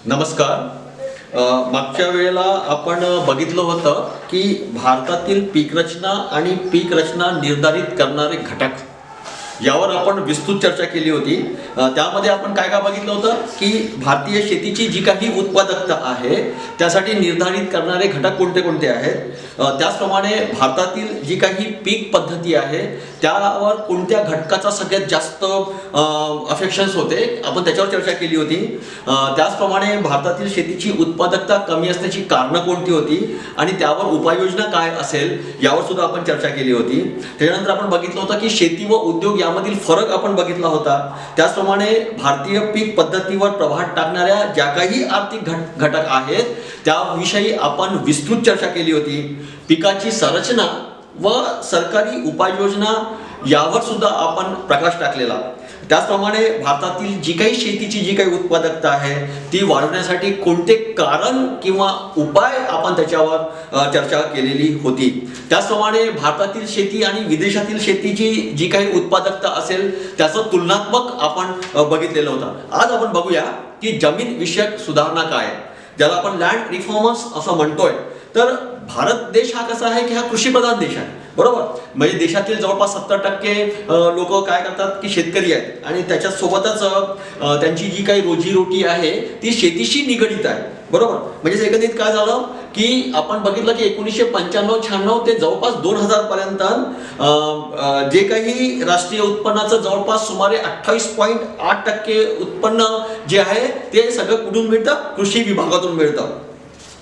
नमस्कार. मागच्या वेळेला आपण बघितलं होतं की भारतातील पीक रचना आणि पीक रचना निर्धारित करणारे घटक यावर आपण विस्तृत चर्चा केली होती. त्यामध्ये आपण काय काय बघितलं होतं की भारतीय शेतीची जी काही उत्पादकता आहे त्यासाठी निर्धारित करणारे घटक कोणते कोणते आहेत. त्याचप्रमाणे भारतातील जी काही पीक पद्धती आहे त्यावर कोणत्या घटकाचा सगळ्यात जास्त अफेक्शन्स होते आपण त्याच्यावर चर्चा केली होती. त्याचप्रमाणे भारतातील शेतीची उत्पादकता कमी असण्याची कारणं कोणती होती आणि त्यावर उपाययोजना काय असेल यावर सुद्धा आपण चर्चा केली होती. त्याच्यानंतर आपण बघितलं होतं की शेती व उद्योग यामधील फरक आपण बघितला होता. त्याचप्रमाणे भारतीय पीक पद्धतीवर प्रभाव टाकणाऱ्या ज्या काही आर्थिक घटक आहेत त्याविषयी आपण विस्तृत चर्चा केली होती. पिकाची संरचना व सरकारी उपाययोजना यावर सुद्धा आपण प्रकाश टाकलेला. त्याचप्रमाणे भारतातील जी काही शेतीची जी काही उत्पादकता आहे ती वाढवण्यासाठी कोणते कारण किंवा उपाय आपण त्याच्यावर चर्चा केलेली होती. त्याचप्रमाणे भारतातील शेती आणि विदेशातील शेतीची जी काही उत्पादकता असेल त्याचं तुलनात्मक आपण बघितलेलं होतं. आज आपण बघूया की जमीन विषयक सुधारणा काय आहे, ज्याला आपण लँड रिफॉर्मर्स असं म्हणतोय. तर भारत देश हा कसा आहे की हा कृषीप्रधान देश आहे, बरोबर. म्हणजे देशातील जवळपास 70% लोक काय करतात की शेतकरी आहेत आणि त्याच्यासोबतच त्यांची जी काही रोजीरोटी आहे ती शेतीशी निगडीत आहे, बरोबर. म्हणजे एकंदरीत काय झालं की आपण बघितलं की 1995-96 ते जवळपास 2000 पर्यंत जे काही राष्ट्रीय उत्पन्नाचं जवळपास सुमारे 28.8% उत्पन्न जे आहे ते सगळं कुठून मिळतं, कृषी विभागातून मिळतं.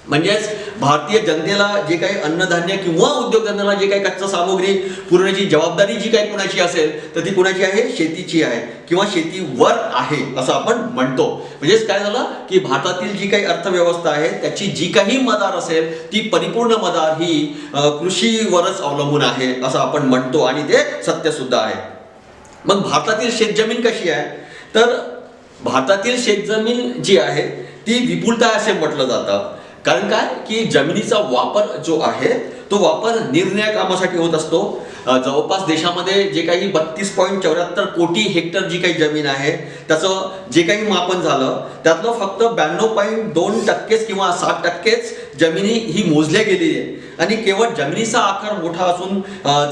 म्हणजेच भारतीय जनतेला जे काही अन्नधान्य किंवा उद्योगधंद्याला जे काही कच्चा सामुग्री पुरवण्याची जबाबदारी जी काही कुणाची असेल तर ती कुणाची आहे, शेतीची आहे किंवा शेतीवर आहे असं आपण म्हणतो. म्हणजेच काय झालं की भारतातील जी काही अर्थव्यवस्था आहे त्याची जी काही मदार असेल ती परिपूर्ण मदार ही कृषीवरच अवलंबून आहे असं आपण म्हणतो आणि ते सत्य सुद्धा आहे. मग भारतातील शेतजमीन कशी आहे, तर भारतातील शेतजमीन जी आहे ती विपुलता आहे असे म्हटलं जातं. कारण काय की जमिनीचा वापर जो आहे तो वापर निरनिराळ्या कामासाठी होत असतो. जवळपास देशामध्ये जे काही 32.74 कोटी हेक्टर जी काही जमीन आहे त्याचं जे काही मापन झालं त्यातलं फक्त 92.2% किंवा 60% जमिनी ही मोजल्या गेलेली आहे. आणि केवळ जमिनीचा आकार मोठा असून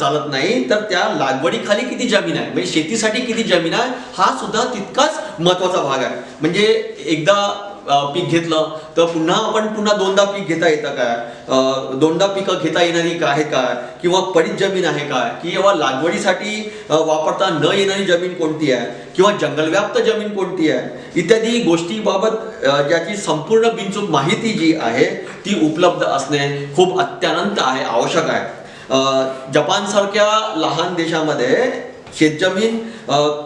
चालत नाही तर त्या लागवडीखाली किती जमीन आहे म्हणजे शेतीसाठी किती जमीन आहे हा सुद्धा तितकाच महत्वाचा भाग आहे. म्हणजे एकदा पीक घेतलं तर पुन्हा दोनदा पीक घेता येतं काय, दोनदा पिकं घेता येणारी आहे का, किंवा पडीत जमीन आहे का, किंवा लागवडीसाठी वापरता न येणारी जमीन कोणती आहे, किंवा जंगलव्याप्त जमीन कोणती आहे इत्यादी गोष्टीबाबत ज्याची संपूर्ण बिनचूक माहिती जी आहे ती उपलब्ध असणे खूप अत्यानंत आहे, आवश्यक आहे. जपानसारख्या लहान देशामध्ये शेतजमीन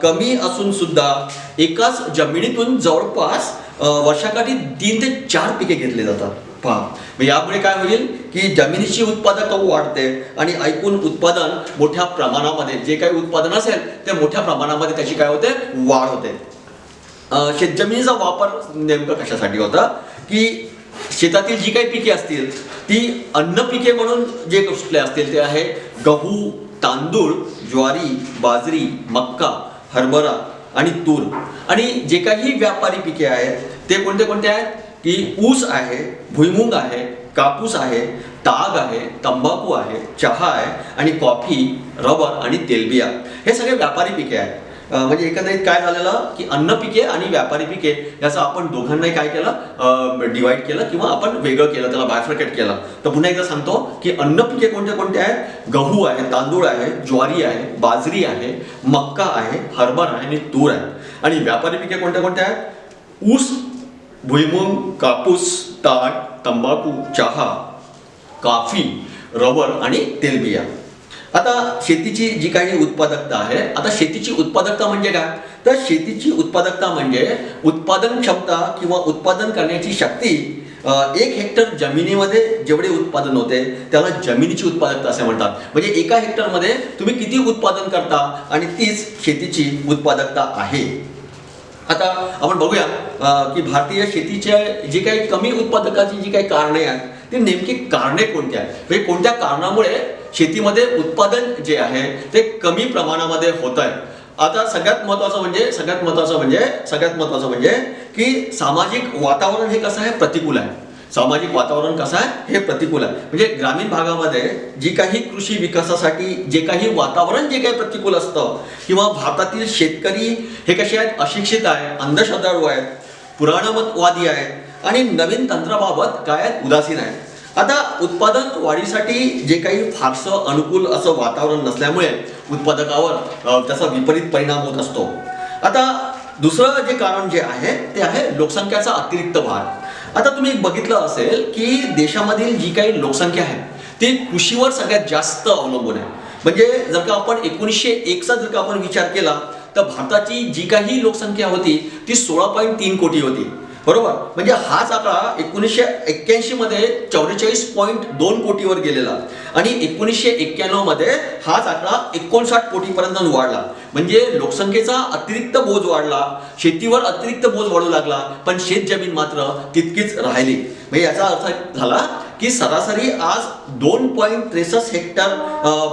कमी असून सुद्धा एकाच जमिनीतून जवळपास वर्षाकाठी 3 ते 4 पिके घेतले जातात. पहा यामुळे काय होईल की जमिनीची उत्पादकता वाढते आणि एकूण उत्पादन मोठ्या प्रमाणामध्ये जे काही उत्पादन असेल ते मोठ्या प्रमाणामध्ये त्याची काय होते, वाढ होते. शेतजमिनीचा वापर नेमकं कशासाठी होता की शेतातील जी काही पिके असतील ती अन्न पिके म्हणून जे कुठले असतील ते आहे गहू, तांदूळ, ज्वारी, बाजरी, मक्का, हरभरा आणि तूर. आणि जे काही व्यापारी पिके आहेत ते कोणते कोणते आहेत की ऊस आहे, भुईमुग आहे, कापूस आहे, ताग आहे, तंबाखू आहे, चहा आहे आणि कॉफी, रबर आणि तेलबिया हे सगळे व्यापारी पिके आहेत. म्हणजे एकंदरीत काय झालेलं की अन्न पिके आणि व्यापारी पिके याचं आपण दोघांनाही काय केलं, डिवाइड केलं किंवा आपण वेगळं केलं, त्याला बायफर्केट केलं. तर पुन्हा एकदा सांगतो की अन्न पिके कोणते कोणते आहेत, गहू आहे, तांदूळ आहे, ज्वारी आहे, बाजरी आहे, मक्का आहे, हरभरा आहे आणि तूर आहे. आणि व्यापारी पिके कोणते कोणते आहेत, ऊस, भुईमुग, कापूस, ताग, तंबाखू, चहा, कॉफी, रबर आणि तेलबिया. आता शेतीची जी काही उत्पादकता आहे, आता शेतीची उत्पादकता म्हणजे काय, तर शेतीची उत्पादकता म्हणजे उत्पादन क्षमता किंवा उत्पादन करण्याची शक्ती. 1 हेक्टर जमिनीमध्ये जेवढे उत्पादन होते त्याला जमिनीची उत्पादकता असे म्हणतात. म्हणजे 1 हेक्टरमध्ये तुम्ही किती उत्पादन करता आणि तीच शेतीची उत्पादकता आहे. आता आपण बघूया की भारतीय शेतीच्या जी काही कमी उत्पादकाची जी काही कारणे आहेत ती नेमकी कारणे कोणती आहेत, म्हणजे कोणत्या कारणामुळे शेतीमध्ये उत्पादन जे आहे ते कमी प्रमाणामध्ये होत आहे. आता सगळ्यात महत्वाचं म्हणजे की सामाजिक वातावरण हे कसं आहे, प्रतिकूल आहे. सामाजिक वातावरण कसं आहे, हे प्रतिकूल आहे. म्हणजे ग्रामीण भागामध्ये जी काही कृषी विकासासाठी जे काही वातावरण जे काही प्रतिकूल असतं, किंवा भारतातील शेतकरी हे कसे आहेत, अशिक्षित आहे, अंधश्रद्धाळू आहेत, पुराणमतवादी आहेत आणि नवीन तंत्राबाबत काय आहेत, उदासीन आहेत. आता उत्पादन वाढीसाठी जे काही फारसं अनुकूल असं वातावरण नसल्यामुळे उत्पादकावर त्याचा विपरीत परिणाम होत असतो. आता दुसरं जे कारण जे आहे ते आहे लोकसंख्येचा अतिरिक्त भार. आता तुम्ही बघितलं असेल की देशामधील जी काही लोकसंख्या आहे ती कृषीवर सगळ्यात जास्त अवलंबून आहे. म्हणजे जर का आपण 1901चा जर का आपण विचार केला तर भारताची जी काही लोकसंख्या होती ती 16.3 कोटी होती, बरोबर. म्हणजे हाच आकडा 1981 मध्ये 44.2 कोटीवर गेलेला आणि 1991 मध्ये हाच आकडा 59 कोटीपर्यंत वाढला. म्हणजे लोकसंख्येचा अतिरिक्त बोज वाढला, शेतीवर अतिरिक्त बोज वाढू लागला, पण शेत जमीन मात्र तितकीच राहिली. म्हणजे याचा अर्थ झाला की सरासरी आज 2.63 हेक्टर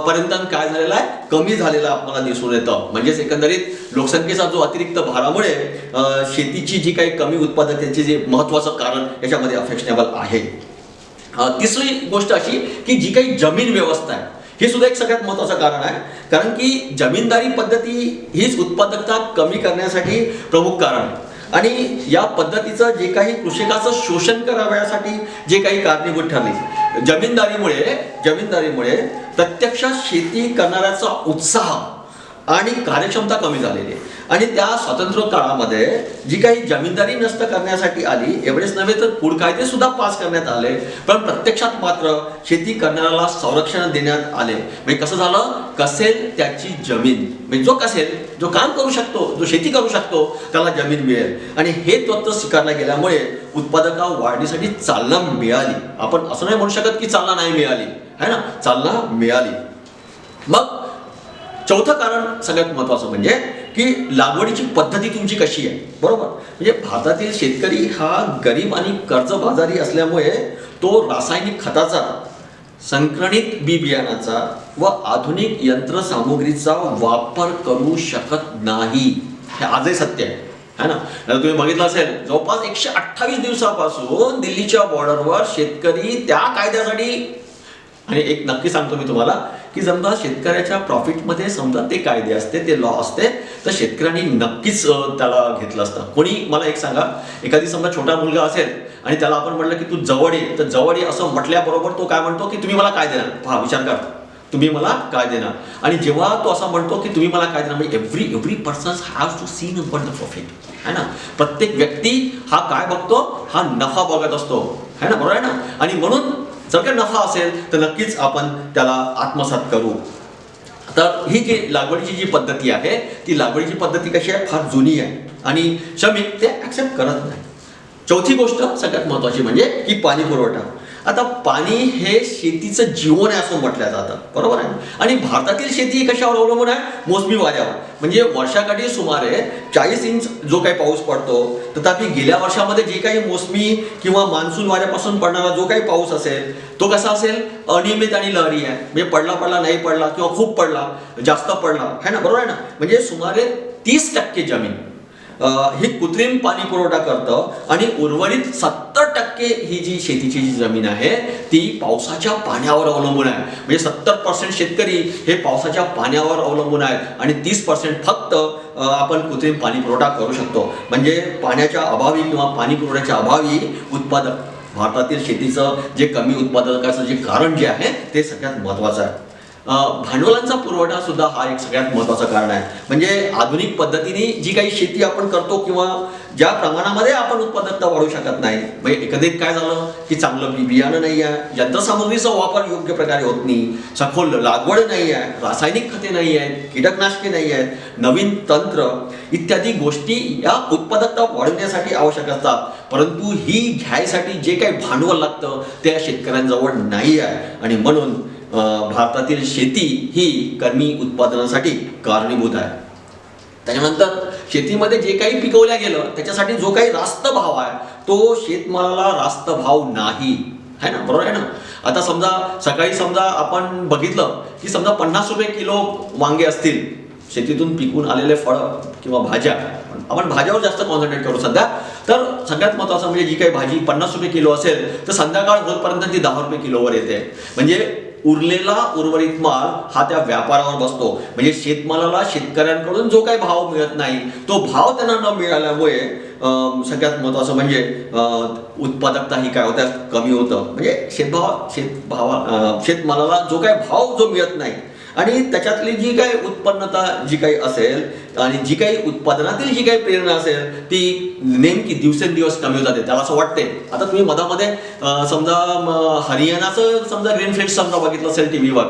पर्यंत काय झालेला आहे, कमी झालेला आपल्याला दिसून येतं. म्हणजेच एकंदरीत लोकसंख्येचा जो अतिरिक्त भारामुळे शेतीची जी काही कमी उत्पादकतेचे जे महत्वाचं कारण याच्यामध्ये अफेक्शनेबल आहे. तिसरी गोष्ट अशी की जी काही जमीन व्यवस्था आहे हे सुद्धा एक सगळ्यात महत्वाचं कारण आहे. कारण की जमीनदारी पद्धती हीच उत्पादकता कमी करण्यासाठी प्रमुख कारण आहे. आणि या पद्धतीचं जे काही कृषकाचं शोषण करावयासाठी जे काही कारणीभूत ठरली, जमीनदारीमुळे प्रत्यक्षात शेती करणाऱ्याचा उत्साह आणि कार्यक्षमता कमी झालेली आहे. आणि त्या स्वातंत्र्य काळामध्ये जी काही जमीनदारी नष्ट करण्यासाठी आली, एवढेच नव्हे तर पूड कायदे सुद्धा पास करण्यात आले, पण प्रत्यक्षात मात्र शेती करणाऱ्याला संरक्षण देण्यात आले. म्हणजे कसं झालं, कसेल त्याची जमीन, म्हणजे जो कसेल, जो काम करू शकतो, जो शेती करू शकतो त्याला जमीन मिळेल. आणि हे तत्त्व स्वीकारलं गेल्यामुळे उत्पादकता वाढीसाठी चालना मिळाली. आपण असं नाही म्हणू शकत की चालना नाही मिळाली, है ना, चालना मिळाली. मग चौथं कारण सगळ्यात महत्वाचं म्हणजे की लागवडीची पद्धती तुमची कशी आहे, बरोबर. म्हणजे भारतातील शेतकरी हा गरीब आणि कर्जबाजारी असल्यामुळे तो रासायनिक खताचा, संकरित बी बियाणाचा व आधुनिक यंत्रसामुग्रीचा वापर करू शकत नाही. हे आजही सत्य आहे, है ना. तुम्ही बघितलं असेल जवळपास 128 दिवसापासून दिल्लीच्या बॉर्डरवर शेतकरी त्या कायद्यासाठी, आणि एक नक्की सांगतो मी तुम्हाला की समजा शेतकऱ्याच्या प्रॉफिटमध्ये समजा ते कायदे असते, ते लॉ असते, तर शेतकऱ्यांनी नक्कीच त्याला घेतलं असतं. कोणी मला एक सांगा, एखादी समजा छोटा मुलगा असेल आणि त्याला आपण म्हटलं की तू जवळ ये, तर जवळ ये असं म्हटल्याबरोबर तो काय म्हणतो की तुम्ही मला काय देणार, पहा विचार कर, तुम्ही मला काय देणार. आणि जेव्हा तो असं म्हणतो की तुम्ही मला काय देणार, म्हणजे every person have to see the profit, है ना. प्रत्येक व्यक्ती हा काय बघतो, हा नफा बघत असतो, है ना, बरोबर आहे ना. आणि म्हणून जर का नफा असेल तर नक्कीच आपण त्याला आत्मसात करू. तर ही जी लागवडीची जी पद्धती आहे ती लागवडीची पद्धती कशी आहे, फार जुनी आहे आणि श्रमिक ते ऍक्सेप्ट करत नाही. चौथी गोष्ट सगळ्यात महत्वाची म्हणजे की पाणी पुरवठा. आता पाणी हे शेतीचं जीवन आहे असं म्हटलं जातं, बरोबर आहे. आणि भारतातील शेती कशावर अवलंबून आहे, मोसमी वाऱ्यावर. म्हणजे वर्षाकाठी सुमारे 40 इंच जो काही पाऊस पडतो, तथापि गेल्या वर्षामध्ये जे काही मोसमी किंवा मान्सून वाऱ्यापासून पडणारा जो काही पाऊस असेल तो कसा असेल, अनियमित आणि लहरी आहे. म्हणजे पडला नाही पडला किंवा खूप पडला, जास्त पडला, है ना, बरोबर आहे ना. म्हणजे सुमारे 30% जमीन ही कृत्रिम पाणी पुरवठा करतं आणि उर्वरित 70% ही जी शेतीची जी जमीन आहे ती पावसाच्या पाण्यावर अवलंबून आहे. म्हणजे 70% शेतकरी हे पावसाच्या पाण्यावर अवलंबून आहेत आणि 30% फक्त आपण कृत्रिम पाणी पुरवठा करू शकतो. म्हणजे पाण्याच्या अभावी किंवा पाणी पुरवठ्याच्या अभावी उत्पादक भारतातील शेतीचं जे कमी उत्पादकाचं जे कारण जे आहे ते सगळ्यात महत्वाचं आहे. भांडवलांचा पुरवठा सुद्धा हा एक सगळ्यात महत्त्वाचं कारण आहे. म्हणजे आधुनिक पद्धतीने जी काही शेती आपण करतो किंवा ज्या प्रमाणामध्ये आपण उत्पादकता वाढवू शकत नाही, म्हणजे एकंदरीत काय झालं की चांगलं बियाणं नाही आहे, यंत्रसामुग्रीचा वापर योग्य प्रकारे होत नाही, सखोल लागवड नाही आहे, रासायनिक खते नाही आहेत, कीटकनाशके नाही आहेत, नवीन तंत्र इत्यादी गोष्टी या उत्पादकता वाढवण्यासाठी आवश्यक असतात. परंतु ही घ्यायसाठी जे काही भांडवल लागतं ते या शेतकऱ्यांजवळ नाही आहे आणि म्हणून भारतातील शेती ही कमी उत्पादनासाठी कारणीभूत आहे. त्याच्यानंतर शेतीमध्ये जे काही पिकवल्या गेलं त्याच्यासाठी जो काही रास्त भाव आहे तो शेतमालाला रास्त भाव नाही, है ना, बरोबर आहे ना. आता समजा सकाळी समजा आपण बघितलं की समजा 50 रुपये किलो वांगे असतील, शेतीतून पिकून आलेले फळं किंवा भाज्या, आपण भाज्यावर जास्त कॉन्सन्ट्रेट करू सध्या, तर सगळ्यात महत्त्वाचं म्हणजे जी काही भाजी 50 रुपये किलो असेल तर संध्याकाळ होतपर्यंत ती 10 रुपये किलोवर येते. म्हणजे उरलेला उर्वरित माल हा त्या व्यापारावर बसतो. म्हणजे शेतमालाला शेतकऱ्यांकडून जो काही भाव मिळत नाही तो भाव त्यांना न मिळाल्यामुळे सगळ्यात महत्त्वाचं म्हणजे उत्पादकता ही काय होत्या कमी होतं. म्हणजे शेतमालाला जो काही भाव जो मिळत नाही आणि त्याच्यातली जी काही उत्पन्नता जी काही असेल आणि जी काही उत्पादनातील जी काही प्रेरणा असेल ती नेमकी दिवसेंदिवस कमी होत जाते. त्याला असं वाटते. आता तुम्ही मधामध्ये समजा हरियाणाचं समजा ग्रीनफील्ड समजा बघितलं असेल टीव्हीवर,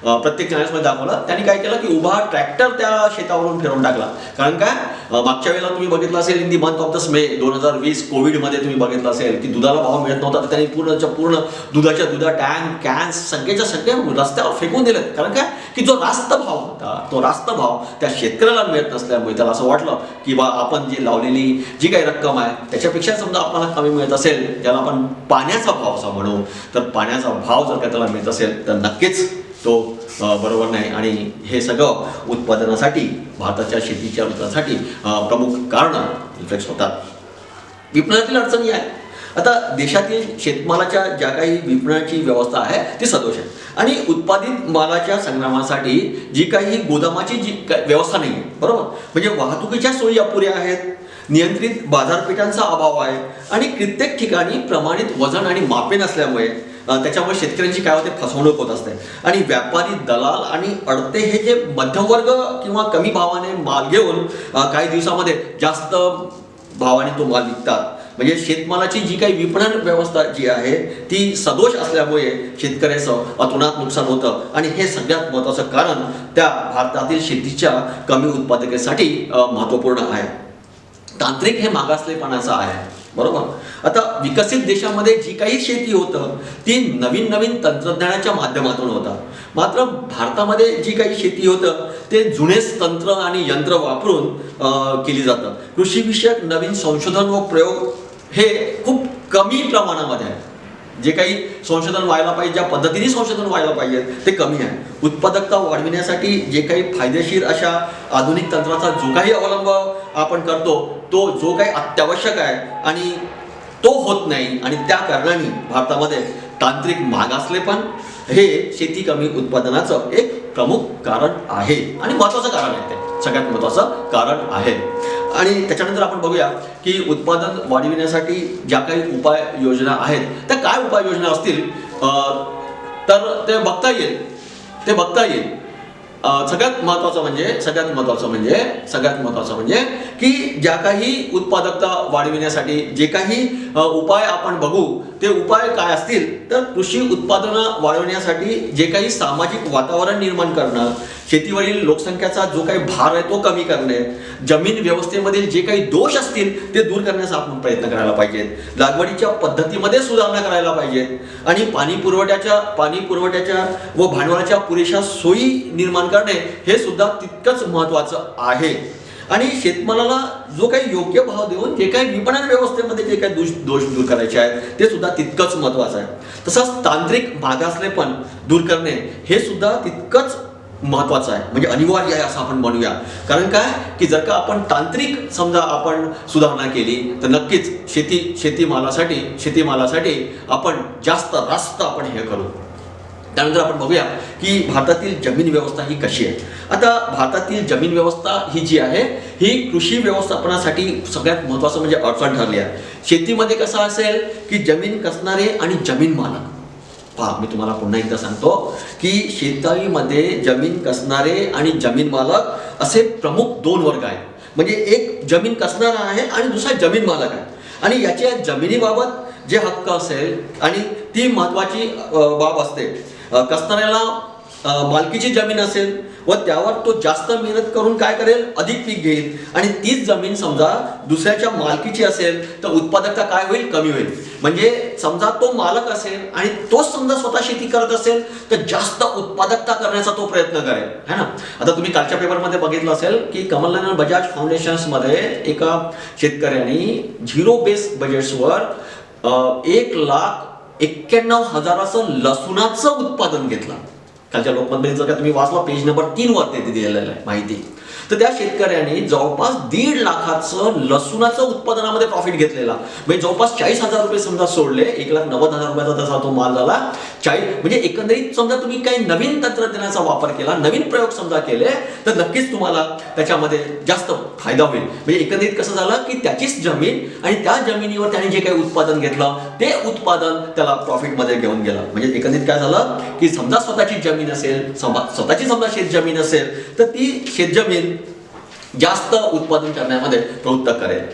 प्रत्येक चॅनल्समध्ये दाखवलं, त्यांनी काय केलं की उभा ट्रॅक्टर त्या शेतावरून फिरवून टाकला. कारण काय, मागच्या वेळेला तुम्ही बघितलं असेल in the month of the May 2020 कोविडमध्ये तुम्ही बघितलं असेल की दुधाला भाव मिळत नव्हता, तर त्यांनी पूर्ण दुधा टँक कॅन्स सगळेच्या सगळे रस्त्यावर फेकून दिलेत. कारण काय की जो रास्त भाव होता तो रास्त भाव त्या शेतकऱ्याला मिळत नसल्यामुळे त्याला असं वाटलं की बा आपण जी लावलेली जी काही रक्कम आहे त्याच्यापेक्षा समजा आपल्याला कमी मिळत असेल, ज्याला आपण पाण्याचा भाव असा म्हणू, तर पाण्याचा भाव जर का त्याला मिळत असेल तर नक्कीच तो बरोबर नाही. आणि हे सगळं उत्पादनासाठी भारताच्या शेतीच्या विकासासाठी प्रमुख कारणं रिफ्लेक्ट होतात. विपणनातील अडचणी आहे. आता देशातील शेतमालाच्या ज्या काही विपणनाची व्यवस्था आहे ती सदोष आहे आणि उत्पादित मालाच्या संग्रहासाठी जी काही गोदामाची जी व्यवस्था नाही आहे, बरोबर, म्हणजे वाहतुकीच्या सोयी अपुऱ्या आहेत, नियंत्रित बाजारपेठांचा अभाव आहे आणि कित्येक ठिकाणी प्रमाणित वजन आणि मापे नसल्यामुळे त्याच्यामुळे शेतकऱ्यांची काय होते, फसवणूक होत असते. आणि व्यापारी, दलाल आणि अडते हे जे मध्यमवर्ग किंवा कमी भावाने माल घेऊन काही दिवसामध्ये जास्त भावाने तो माल विकतात. म्हणजे शेतमालाची जी काही विपणन व्यवस्था जी आहे ती सदोष असल्यामुळे शेतकऱ्याचं अतोनात नुकसान होतं आणि हे सगळ्यात महत्त्वाचं कारण त्या भारतातील शेतीच्या कमी उत्पादकतेसाठी महत्त्वपूर्ण आहे. तांत्रिक हे मागासलेपणाचं आहे, बरोबर. आता विकसित देशामध्ये जी काही शेती होतं ती नवीन तंत्रज्ञानाच्या माध्यमातून होतं. मात्र भारतामध्ये जी काही शेती होतं ते जुनेच तंत्र आणि यंत्र वापरून केली जातं. कृषीविषयक नवीन संशोधन व प्रयोग हे खूप कमी प्रमाणामध्ये आहे. जे काही संशोधन व्हायला पाहिजे, ज्या पद्धतीने संशोधन व्हायला पाहिजे ते कमी आहे. उत्पादकता वाढविण्यासाठी जे काही फायदेशीर अशा आधुनिक तंत्राचा जो काही अवलंब आपण करतो तो जो काही अत्यावश्यक आहे आणि तो होत नाही आणि त्या कारणाने भारतामध्ये तांत्रिक मागासलेपण हे शेती कमी उत्पादनाचं एक प्रमुख कारण आहे आणि महत्त्वाचं कारण आहे. ते सगळ्यात महत्त्वाचं कारण आहे. आणि त्याच्यानंतर आपण बघूया की उत्पादन वाढविण्यासाठी ज्या काही उपाययोजना आहेत त्या काय उपाययोजना असतील तर ते बघता येईल. सगळ्यात महत्त्वाचं म्हणजे की ज्या काही उत्पादकता वाढविण्यासाठी जे काही उपाय आपण बघू ते उपाय काय असतील तर कृषी उत्पादनं वाढवण्यासाठी जे काही सामाजिक वातावरण निर्माण करणं, शेतीवरील लोकसंख्येचा जो काही भार आहे तो कमी करणे, जमीन व्यवस्थेमधील जे काही दोष असतील ते दूर करण्याचा आपण प्रयत्न करायला पाहिजेत, लागवडीच्या पद्धतीमध्ये सुधारणा करायला पाहिजेत आणि पाणी पुरवठ्याच्या व भांडवलाच्या पुरेशा सोयी निर्माण करणे हे सुद्धा तितकंच महत्त्वाचं आहे. आणि शेतमालाला जो काही योग्य भाव देऊन जे काही विपणन व्यवस्थेमध्ये जे काही दोष दूर करायचे आहेत ते सुद्धा तितकंच महत्त्वाचं आहे. तसंच तांत्रिक मागासलेपण दूर करणे हे सुद्धा तितकंच महत्त्वाचं आहे, म्हणजे अनिवार्य आहे असं आपण म्हणूया. कारण काय की जर का आपण तांत्रिक समजा आपण सुधारणा केली तर नक्कीच शेतीमालासाठी आपण जास्त रास्त आपण हे करू. त्यानंतर आपण बघूया की भारतातील जमीन व्यवस्था ही कशी आहे. आता भारतातील जमीन व्यवस्था ही जी आहे ही कृषी व्यवस्थापनासाठी सगळ्यात महत्त्वाचं म्हणजे अडचण ठरली आहे. शेतीमध्ये कसं असेल की जमीन कसणारे आणि जमीन मालक. पहा, मी तुम्हाला पुन्हा एकदा सांगतो की शेतीमध्ये जमीन कसणारे आणि जमीन मालक असे प्रमुख दोन वर्ग आहेत. म्हणजे एक जमीन कसणारा आहे आणि दुसरा जमीन मालक आहे. आणि याच्या जमिनीबाबत जे हक्क असेल आणि ती महत्त्वाची बाब असते. कसणाऱ्याला मालकीची जमीन असेल व त्यावर तो जास्त मेहनत करून काय करेल, अधिक पीक घेईल आणि तीच जमीन समजा दुसऱ्याच्या मालकीची असेल तर उत्पादकता काय होईल, कमी होईल. म्हणजे समजा तो मालक असेल आणि तोच समजा स्वतः शेती करत असेल तर जास्त उत्पादकता करण्याचा तो प्रयत्न करेल, है ना. आता तुम्ही कालच्या पेपरमध्ये बघितलं असेल की कमलनयन बजाज फाउंडेशन्समध्ये एका शेतकऱ्यांनी झिरो बेस बजेट्सवर 1,91,000 लसूणाचं उत्पादन घेतलं. कालच्या लोकमतमध्ये जर का तुम्ही वाचला पेज नंबर 3 वर ते दिलेलं आहे माहिती. तर त्या शेतकऱ्यांनी जवळपास 1.5 लाखाचं लसूणाचं उत्पादनामध्ये प्रॉफिट घेतलेला, म्हणजे जवळपास 40,000 रुपये समजा सोडले, 1,90,000 रुपयाचा तसा तो माल झाला. 40 म्हणजे एकंदरीत समजा तुम्ही काही नवीन तंत्रज्ञानाचा वापर केला, नवीन प्रयोग समजा केले, तर नक्कीच तुम्हाला त्याच्यामध्ये जास्त फायदा होईल. म्हणजे एकंदरीत कसं झालं की त्याचीच जमीन आणि त्या जमिनीवर त्याने जे काही उत्पादन घेतलं ते उत्पादन त्याला प्रॉफिटमध्ये घेऊन गेलं. म्हणजे एकंदरीत काय झालं की समजा स्वतःची जमीन असेल, स्वतःची समजा शेत जमीन असेल, तर ती शेतजमीन जास्त उत्पादन करण्यामध्ये प्रवृत्त करेल.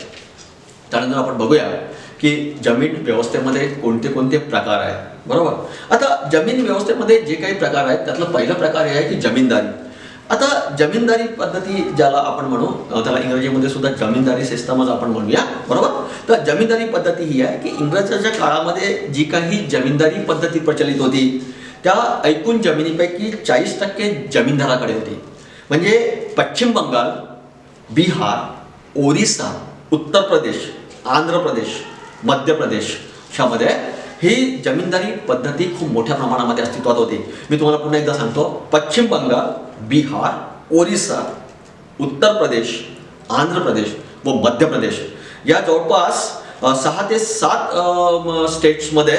त्यानंतर आपण बघूया की जमीन व्यवस्थेमध्ये कोणते कोणते प्रकार आहेत. बरोबर. आता जमीन व्यवस्थेमध्ये जे काही प्रकार आहेत त्यातला पहिला प्रकार हे आहे की जमीनदारी. आता जमीनदारी पद्धती ज्याला आपण म्हणू, त्याला इंग्रजीमध्ये सुद्धा जमीनदारी सिस्टमच आपण म्हणूया. बरोबर. तर जमीनदारी पद्धती ही आहे की इंग्रजांच्या काळामध्ये जी काही जमीनदारी पद्धती प्रचलित होती त्या एकूण जमिनीपैकी 40% जमीनदाराकडे होती. म्हणजे पश्चिम बंगाल, बिहार, ओरिसा, उत्तर प्रदेश, आंध्र प्रदेश, मध्य प्रदेशमध्ये ही जमीनदारी पद्धती खूप मोठ्या प्रमाणामध्ये अस्तित्वात होती. मी तुम्हाला पुन्हा एकदा सांगतो, पश्चिम बंगाल, बिहार, ओरिसा, उत्तर प्रदेश, आंध्र प्रदेश व मध्य प्रदेश या जवळपास 6 ते 7 स्टेट्समध्ये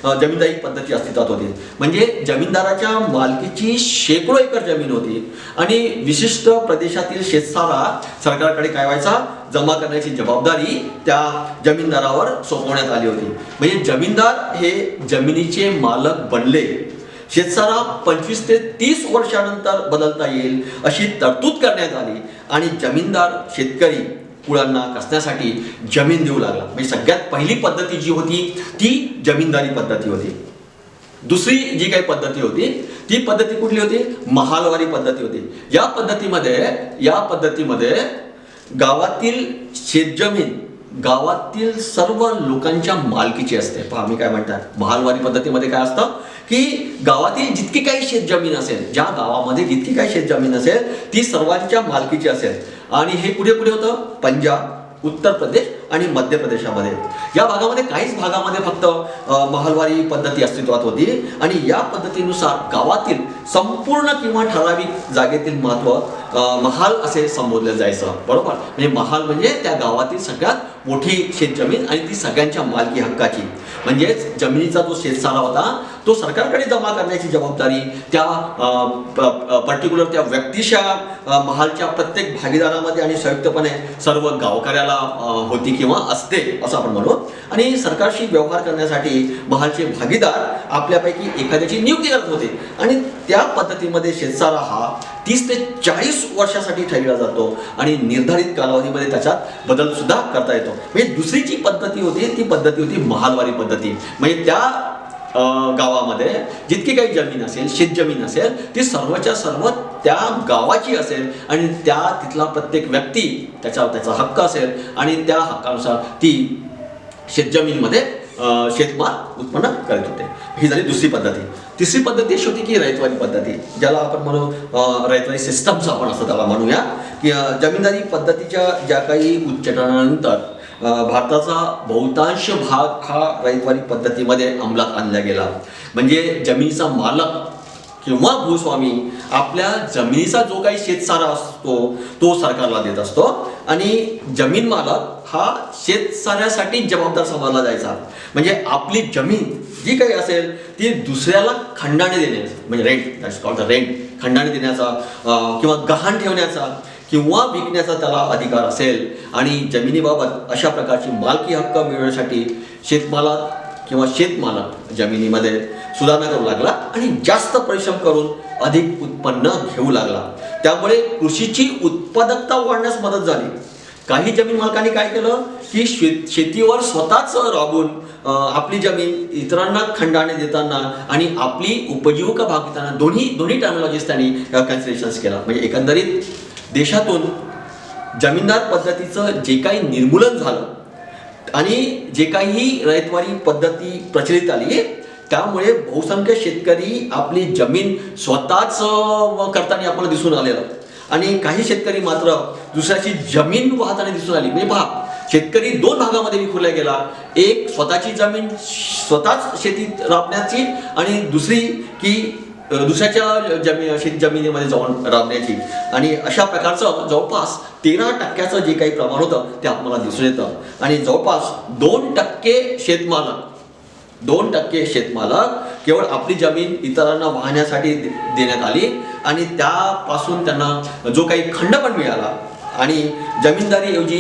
जमीनदारी पद्धती अस्तित्वात होती. म्हणजे जमीनदाराच्या मालकीची शेकडो एकर जमीन होती आणि विशिष्ट प्रदेशातील शेतसारा सरकारकडे काय व्हायचा, जमा करण्याची जबाबदारी त्या जमीनदारावर सोपवण्यात आली होती. म्हणजे जमीनदार हे जमिनीचे मालक बनले. शेतसारा 25 ते 30 वर्षानंतर बदलता येईल अशी तरतूद करण्यात आली आणि जमीनदार शेतकरी कुळांना कसण्यासाठी जमीन देऊ लागला. म्हणजे सगळ्यात पहिली पद्धती जी होती ती जमीनदारी पद्धती होती. दुसरी जी काही पद्धती होती ती पद्धती कुठली होती, महालवारी पद्धती होती. या पद्धतीमध्ये गावातील शेतजमीन गावातील सर्व लोकांच्या मालकीची असते. पहा मी काय म्हणतात, महालवारी पद्धतीमध्ये काय असतं की गावातील जितकी काही शेतजमीन असेल, ज्या गावामध्ये जितकी काही शेतजमीन असेल ती सर्वांच्या मालकीची असेल. आणि हे कुठे कुठे होतं, पंजाब, उत्तर प्रदेश आणि मध्य प्रदेशामध्ये. या भागामध्ये काहीच भागामध्ये फक्त महालवारी पद्धती अस्तित्वात होती आणि या पद्धतीनुसार गावातील संपूर्ण किंवा ठराविक जागेतील महत्व महाल असे संबोधले जायचं. बरोबर. म्हणजे महाल म्हणजे त्या गावातील सगळ्यात मोठी शेतजमीन आणि ती सगळ्यांच्या मालकी हक्काची. म्हणजेच जमिनीचा जो शेतसारा होता तो सरकारकडे जमा करण्याची जबाबदारी त्या पर्टिक्युलर त्या व्यक्तीच्या महालच्या प्रत्येक भागीदारामध्ये आणि संयुक्तपणे सर्व गावकऱ्याला होती किंवा असते असं आपण म्हणू. आणि सरकारशी व्यवहार करण्यासाठी महालचे भागीदार आपल्यापैकी एखाद्याची नियुक्ती करत होते आणि त्या पद्धतीमध्ये शेतसारा हा 30 ते 40 वर्षासाठी ठेवला जातो आणि निर्धारित कालावधीमध्ये त्याच्यात बदल सुद्धा करता येतो. म्हणजे दुसरी जी पद्धती होती ती पद्धती होती महालवारी पद्धती. म्हणजे त्या गावामध्ये जितकी काही जमीन असेल, शेतजमीन असेल, ती सर्वच्या सर्व त्या गावाची असेल आणि त्या तिथला प्रत्येक व्यक्ती त्याचा हक्क असेल आणि त्या हक्कानुसार ती शेतजमीनमध्ये शेतमाल उत्पन्न करत होते. ही झाली दुसरी पद्धती. तिसरी पद्धती अशी होती की रयतवारी पद्धती, ज्याला आपण म्हणू रयतवारी सिस्टम्स आपण असं त्याला म्हणूया. की जमीनदारी पद्धतीच्या ज्या काही उच्चाटनानंतर भारताचा बहुतांश भाग हा रयतवारी पद्धतीमध्ये अंमलात आणला गेला. म्हणजे जमिनीचा मालक किंवा भूस्वामी आपल्या जमिनीचा जो काही शेतसारा असतो तो सरकारला देत असतो आणि जमीन मालक हा शेतसाऱ्यासाठी जबाबदार समजला जायचा. म्हणजे आपली जमीन जी काही असेल ती दुसऱ्याला खंडाने देणे, म्हणजे rent, that's called the rent, खंडाने देण्याचा किंवा गहाण ठेवण्याचा किंवा विकण्याचा त्याला अधिकार असेल. आणि जमिनीबाबत अशा प्रकारची मालकी हक्क मिळवण्यासाठी शेतमालक किंवा शेतमालक जमिनीमध्ये सुधारणा करू लागला आणि जास्त परिश्रम करून अधिक उत्पन्न घेऊ लागला. त्यामुळे कृषीची उत्पादकता वाढण्यास मदत झाली. काही जमीन मालकांनी काय केलं की शेतीवर स्वतःच राबून आपली जमीन इतरांना खंडाने देताना आणि आपली उपजीविका भागविताना दोन्ही टर्मिनॉलॉजीज त्यांनी कन्सिडरेशन्स केला. म्हणजे एकंदरीत देशातून जमीनदार पद्धतीचं जे काही निर्मूलन झालं आणि जे काही रयतवारी पद्धती प्रचलित आली त्यामुळे बहुसंख्य शेतकरी आपली जमीन स्वतःच करताना आपल्याला दिसून आलेलं आणि काही शेतकरी मात्र दुसऱ्याची जमीन वाहताना दिसून आली. म्हणजे पहा, शेतकरी 2 भागामध्ये विखुरला गेला. एक स्वतःची जमीन स्वतःच शेतीत राबण्याची आणि दुसरी की दुसऱ्याच्या शेतजमिनीमध्ये जाऊन राबण्याची, आणि अशा प्रकारचं जवळपास 13% जे काही प्रमाण होतं ते आपल्याला दिसून येतं. आणि जवळपास 2% शेतमालक केवळ आपली जमीन इतरांना वाहण्यासाठी देण्यात आली, आणि त्यापासून त्यांना जो काही खंड पण मिळाला, आणि जमीनदारीऐवजी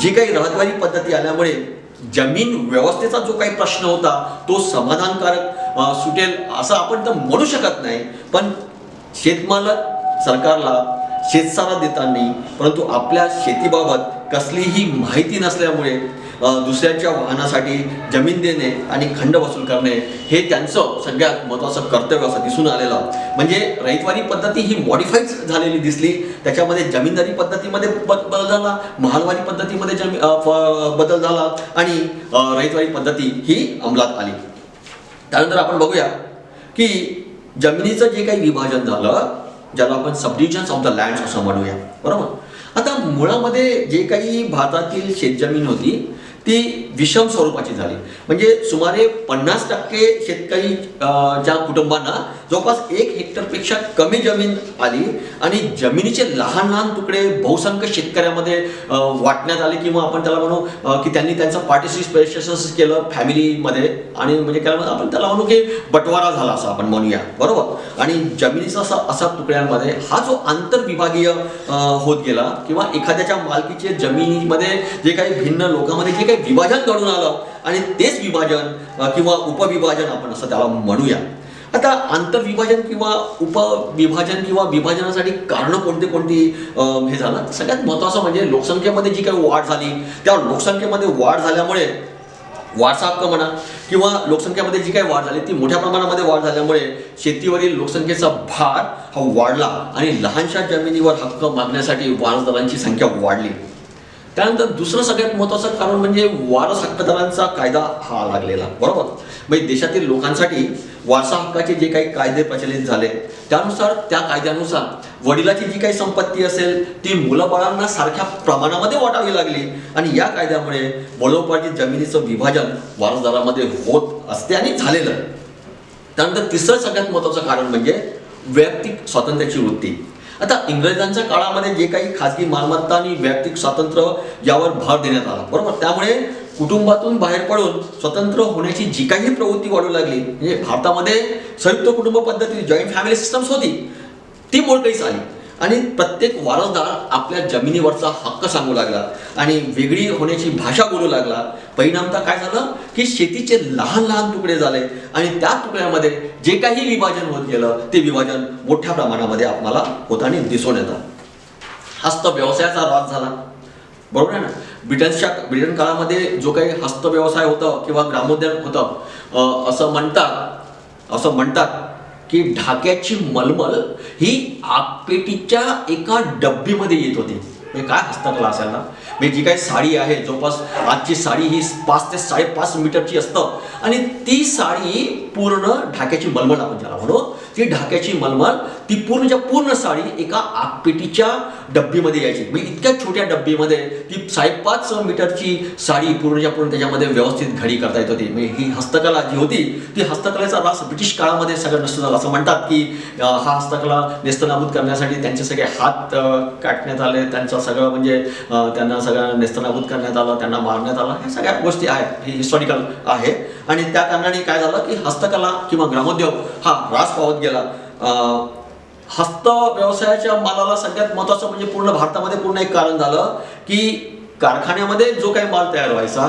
जी काही रहतवारी पद्धती आल्यामुळे जमीन व्यवस्थेचा जो काही प्रश्न होता तो समाधानकारक सुटेल असं आपण तर म्हणू शकत नाही. पण शेतमालक सरकारला शेतसारा देताना, परंतु आपल्या शेतीबाबत कसलीही माहिती नसल्यामुळे दुसऱ्याच्या वाहनासाठी जमीन देणे आणि खंड वसूल करणे हे त्यांचं सगळ्यात महत्त्वाचं कर्तव्य असं दिसून आलेलं. म्हणजे रहितवारी पद्धती ही मॉडिफाईड झालेली दिसली, त्याच्यामध्ये जमीनदारी पद्धतीमध्ये बदल झाला, महालवारी पद्धतीमध्ये बदल झाला, आणि रहितवारी पद्धती ही अंमलात आली. त्यानंतर आपण बघूया की जमिनीचं जे काही विभाजन झालं, ज्याला आपण सबडिव्हिजन्स ऑफ द लँड असं म्हणूया, बरोबर. आता मुळामध्ये जे काही भारतातील शेतजमीन होती ती विषम स्वरूपाची झाली. म्हणजे सुमारे 50% शेतकरी ज्या कुटुंबांना जवळपास 1 हेक्टरपेक्षा कमी जमीन आली, आणि जमिनीचे लहान लहान तुकडे बहुसंख्य शेतकऱ्यामध्ये वाटण्यात आले, किंवा आपण त्याला म्हणू की त्यांनी त्यांचं पार्टिसिपेशन केलं फॅमिलीमध्ये, आणि म्हणजे काय आपण त्याला म्हणू की बटवारा झाला असं आपण म्हणूया, बरोबर. आणि जमिनीचा असा तुकड्यांमध्ये हा जो आंतरविभागीय होत गेला, किंवा एखाद्याच्या मालकीचे जमिनीमध्ये जे काही भिन्न लोकांमध्ये जे काही विभाजन घडून आलं, आणि तेच विभाजन किंवा उपविभाजन आपण असं त्याला म्हणूया. आता आंतरविभाजन किंवा उपविभाजन किंवा विभाजनासाठी कारणं कोणती हे झालं. सगळ्यात महत्त्वाचं म्हणजे लोकसंख्येमध्ये जी काही वाढ झाली, त्या लोकसंख्येमध्ये वाढ झाल्यामुळे वारसा हक्क म्हणा, किंवा लोकसंख्येमध्ये जी काही वाढ झाली ती मोठ्या प्रमाणामध्ये वाढ झाल्यामुळे शेतीवरील लोकसंख्येचा भार हा वाढला, आणि लहानशा जमिनीवर हक्क मागण्यासाठी वारसदारांची संख्या वाढली. त्यानंतर दुसरं सगळ्यात महत्त्वाचं कारण म्हणजे वारस हक्कदारांचा कायदा हा लागलेला, बरोबर. म्हणजे देशातील लोकांसाठी वारसा हक्काचे जे काही कायदे प्रचलित झाले, त्यानुसार त्या कायद्यानुसार वडिलाची जी काही संपत्ती असेल ती मुलाबाळांना सारख्या प्रमाणामध्ये वाटावी लागली, आणि या कायद्यामुळे वडिलोपार्जित जमिनीचं विभाजन वारसदारामध्ये होत असते आणि झालेलं. त्यानंतर तिसरं सगळ्यात महत्त्वाचं कारण म्हणजे वैयक्तिक स्वातंत्र्याची वृत्ती. आता इंग्रजांच्या काळामध्ये जे काही खाजगी मालमत्ता आणि वैयक्तिक स्वातंत्र्य यावर भर देण्यात आला, बरोबर. त्यामुळे कुटुंबातून बाहेर पडून स्वतंत्र होण्याची जी काही प्रवृत्ती वाढू लागली, म्हणजे भारतामध्ये संयुक्त कुटुंब पद्धती जॉईंट फॅमिली सिस्टम्स होती ती मोडकळीस आली, आणि प्रत्येक वारसदार आपल्या जमिनीवरचा हक्क सांगू लागला, आणि वेगळी होण्याची भाषा बोलू लागला. परिणामतः काय झालं की शेतीचे लहान लहान तुकडे झाले, आणि त्या तुकड्यामध्ये जे काही विभाजन होत गेलं ते विभाजन मोठ्या प्रमाणामध्ये आपल्याला होताना दिसून येतं. हस्त व्यवसायाचा राज झाला, बरोबर आहे ना. ब्रिटन काळामध्ये जो काही हस्त व्यवसाय होतं किंवा ग्रामोद्योग होतं, असं म्हणतात की ढाक्याची मलमल ही आगपेटीच्या एका डब्बीमध्ये येत होती. म्हणजे काय हस्तकला असेल ना. म्हणजे जी काही साडी आहे, जवळपास आजची साडी ही 5 ते 5.5 मीटरची असतं, आणि ती साडी पूर्ण ढाक्याची मलमल आपण ज्याला म्हणू, ती ढाक्याची मलमल ती पूर्ण साडी एका आगपेटीच्या डब्बीमध्ये यायची. म्हणजे इतक्या छोट्या डब्बीमध्ये ती 5.5 मीटरची साडी पूर्ण त्याच्यामध्ये व्यवस्थित घडी करता येत होती. म्हणजे ही हस्तकला जी होती ती हस्तकलेचा रास ब्रिटिश काळामध्ये सगळं नष्ट झाला. असं म्हणतात की हा हस्तकला नेस्तनाबूत करण्यासाठी त्यांचे सगळे हात काटण्यात आले, त्यांचं सगळं म्हणजे त्यांना सगळं नेस्तनाबूत करण्यात आलं, त्यांना मारण्यात आलं. ह्या सगळ्या गोष्टी आहेत, ही हिस्टॉरिकल आहे. आणि त्या कारणाने काय झालं की हस्तकला किंवा ग्रामोद्योग हा ह्रास पावत गेला. हस्त व्यवसायाच्या मालाला सगळ्यात महत्त्वाचं म्हणजे पूर्ण भारतामध्ये पूर्ण एक कारण झालं की कारखान्यामध्ये जो काही माल तयार व्हायचा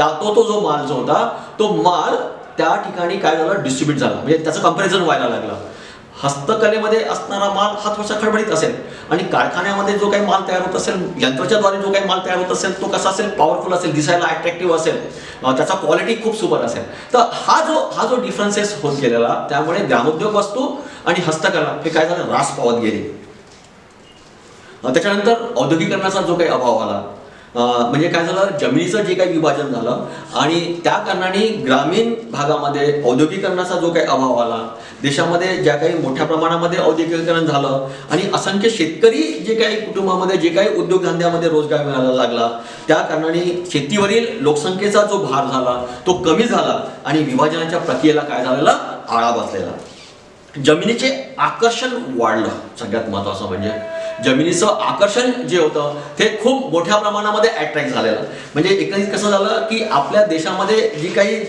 तो जो माल जो होता तो माल त्या ठिकाणी काय झालं डिस्ट्रीब्यूट झाला, म्हणजे त्याचं कंपॅरिझन व्हायला लागलं. हस्तकलेमध्ये असणारा माल हा थोडासा खडबडीत असेल, आणि कारखान्यामध्ये जो काही माल तयार होत असेल, यंत्राच्याद्वारे जो काही माल तयार होत असेल तो कसा असेल, पॉवरफुल असेल, दिसायला अट्रॅक्टिव्ह असेल, त्याचा क्वालिटी खूप सुपर असेल. तर हा जो डिफरन्सेस होत गेलेला, त्यामुळे ग्रामोद्योग वस्तू आणि हस्तकला हे काय झालं ह्रास पावत गेली. त्याच्यानंतर औद्योगिकरणाचा जो काही अभाव आला, म्हणजे काय झालं जमिनीचं जे काही विभाजन झालं, आणि त्या कारणाने ग्रामीण भागामध्ये औद्योगिकरणाचा जो काही अभाव आला, देशामध्ये ज्या काही मोठ्या प्रमाणामध्ये औद्योगिकरण झालं, आणि असंख्य शेतकरी जे काही कुटुंबामध्ये जे काही उद्योगधंद्यामध्ये रोजगार मिळायला लागला, त्या कारणाने शेतीवरील लोकसंख्येचा जो भार झाला तो कमी झाला, आणि विभाजनाच्या प्रक्रियेला काय झालेला आळा बसलेला. जमिनीचे आकर्षण वाढलं. सगळ्यात महत्त्वाचं म्हणजे जमिनीचं आकर्षण जे होतं ते खूप मोठ्या प्रमाणामध्ये अट्रॅक्ट झालेलं. म्हणजे एकंदरीत कसं झालं की आपल्या देशामध्ये जी काही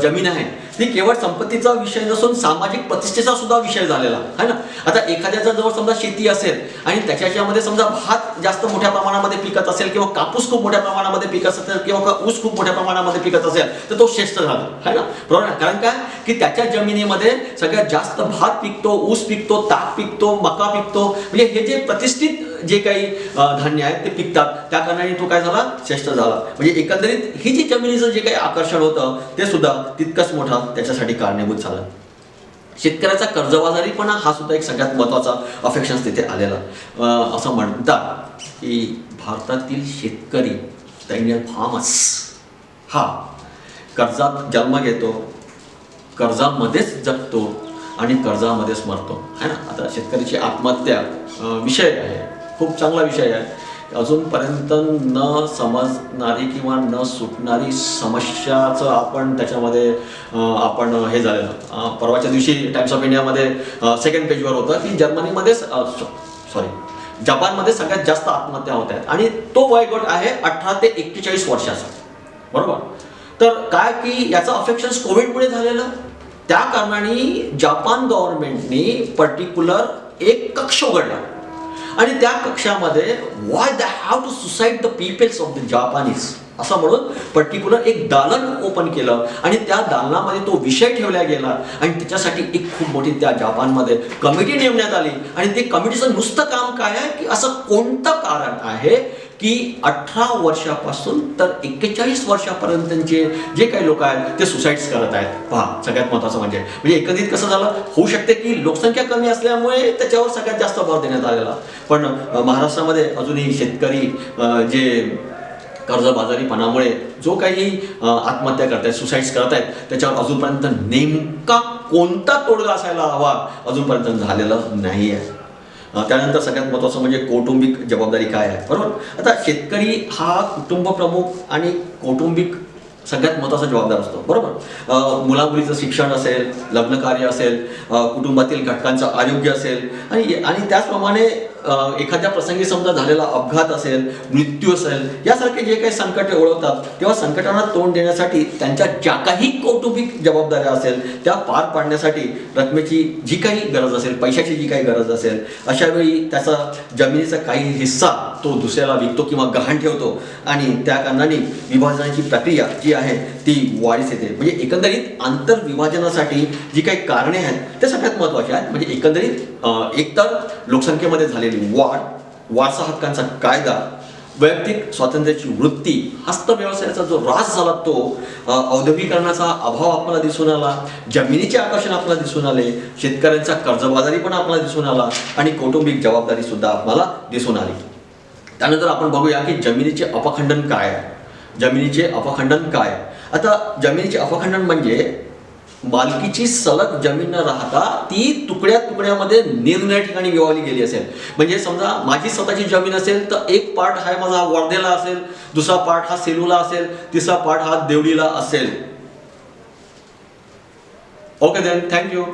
जमीन आहे ती केवळ संपत्तीचा विषय नसून सामाजिक प्रतिष्ठेचा सुद्धा विषय झालेला आहे ना. आता एखाद्याचा जवळ समजा शेती असेल आणि त्याच्यामध्ये समजा भात जास्त मोठ्या प्रमाणामध्ये पिकत असेल किंवा कापूस खूप मोठ्या प्रमाणामध्ये पिकत असेल किंवा ऊस खूप मोठ्या प्रमाणामध्ये पिकत असेल तर तो श्रेष्ठ झाला आहे ना. बरोबर ना. कारण काय की त्याच्या जमिनीमध्ये सगळ्यात जास्त भात पिकतो, ऊस पिकतो, ताक पिकतो, मका पिकतो. म्हणजे हे जे प्रतिष्ठित जे काही धान्य आहेत ते पिकतात त्या कारणाने तो काय झाला, श्रेष्ठ झाला. म्हणजे एकंदरीत ही जी जमिनीचं जे काही आकर्षण होतं ते सुद्धा तितकंच मोठा त्याच्यासाठी कारणीभूत झालं. शेतकऱ्याचा कर्जबाजारीपणा हा सुद्धा एक सगळ्यात महत्त्वाचा अफेक्शन्स तिथे आलेला. असं म्हणतात की भारतातील शेतकरी द इंडियन फार्मर्स हा कर्जात जन्म घेतो, कर्जामध्येच जगतो आणि कर्जामध्येच मरतो है ना. आता शेतकऱ्याची आत्महत्या विषय आहे, खूप चांगला विषय आहे. अजूनपर्यंत न समजणारी किंवा न सुटणारी समस्याचं आपण त्याच्यामध्ये आपण हे झालेलं. परवाच्या दिवशी टाइम्स ऑफ इंडियामध्ये सेकंड पेजवर होतं की जर्मनीमध्येच जपानमध्ये सगळ्यात जास्त आत्महत्या होत आहेत आणि तो वयोगट आहे 18 ते 41 वर्षाचा. बरोबर. तर काय की याचं अफेक्शन कोविडमुळे झालेलं. त्या कारणाने जपान गव्हर्नमेंटनी पर्टिक्युलर एक कक्ष उघडला आणि त्या कक्षामध्ये why they have to suicide the peoples of the Japanese असं म्हणून पर्टिक्युलर एक दालन ओपन केलं आणि त्या दालनामध्ये तो विषय ठेवला गेला आणि त्याच्यासाठी एक खूप मोठी त्या जपानमध्ये कमिटी नेमण्यात आली. आणि ते कमिटीचं नुसतं काम काय आहे की असं कोणतं कारण आहे की 18 वर्षापासून तर 41 वर्षापर्यंतचे जे काही लोक आहेत ते सुसाईड्स करत आहेत. पहा, सगळ्यात महत्त्वाचं म्हणजे एकंदरीत कसं झालं, होऊ शकते की लोकसंख्या कमी असल्यामुळे त्याच्यावर सगळ्यात जास्त भर देण्यात आलेला. पण महाराष्ट्रामध्ये अजूनही शेतकरी जे कर्जबाजारीपणामुळे जो काही आत्महत्या करतायत, सुसाईड्स करत आहेत त्याच्यावर अजूनपर्यंत नेमका कोणता तोडगा असायला हवा अजूनपर्यंत झालेला नाही आहे. त्यानंतर सगळ्यात महत्त्वाचं म्हणजे कौटुंबिक जबाबदारी काय आहे. बरोबर. आता शेतकरी हा कुटुंब प्रमुख आणि कौटुंबिक सगळ्यात महत्त्वाचा जबाबदार असतो. बरोबर. मुलामुलीचं शिक्षण असेल, लग्नकार्य असेल, कुटुंबातील घटकांचं आरोग्य असेल आणि त्याचप्रमाणे एखाद्या प्रसंगी समजा झालेला अपघात असेल, मृत्यू असेल, यासारखे जे काही संकट ओळखतात तेव्हा संकटांना तोंड देण्यासाठी त्यांच्या ज्या काही कौटुंबिक जबाबदाऱ्या असेल त्या पार पाडण्यासाठी रकमेची जी काही गरज असेल, पैशाची जी काही गरज असेल, अशा वेळी त्याचा जमिनीचा काही हिस्सा तो दुसऱ्याला विकतो किंवा गहाण ठेवतो आणि त्या कारणाने विभाजनाची प्रक्रिया जी आहे ती वाढीस येते. म्हणजे एकंदरीत आंतरविभाजनासाठी जी काही कारणे आहेत ते सगळ्यात महत्त्वाचे आहेत. म्हणजे एकंदरीत एकतर लोकसंख्येमध्ये झालेली वाढ, वारसा हक्कांचा कायदा, वैयक्तिक स्वातंत्र्याची वृत्ती, हस्त व्यवसायाचा जो ऱ्हास झाला तो, औद्योगिकरणाचा अभाव आपल्याला दिसून आला, जमिनीचे आकर्षण आपल्याला दिसून आले, शेतकऱ्यांचा कर्जबाजारी पण आपल्याला दिसून आला आणि कौटुंबिक जबाबदारी सुद्धा आपल्याला दिसून आली. त्यानंतर आपण बघूया की जमिनीचे अपखंडन काय आहे. जमिनीचे अपखंडन काय. आता जमिनीचे अपखंडन म्हणजे मालकीची सलग जमीन न राहता ती तुकड्या तुकड्यामध्ये निरनिराळ्या ठिकाणी विभागली गेली असेल. म्हणजे समजा माझी स्वतःची जमीन असेल तर एक पार्ट हा माझा वर्धेला असेल, दुसरा पार्ट हा सेलूला असेल, तिसरा पार्ट हा देवडीला असेल. Okay then, thank you.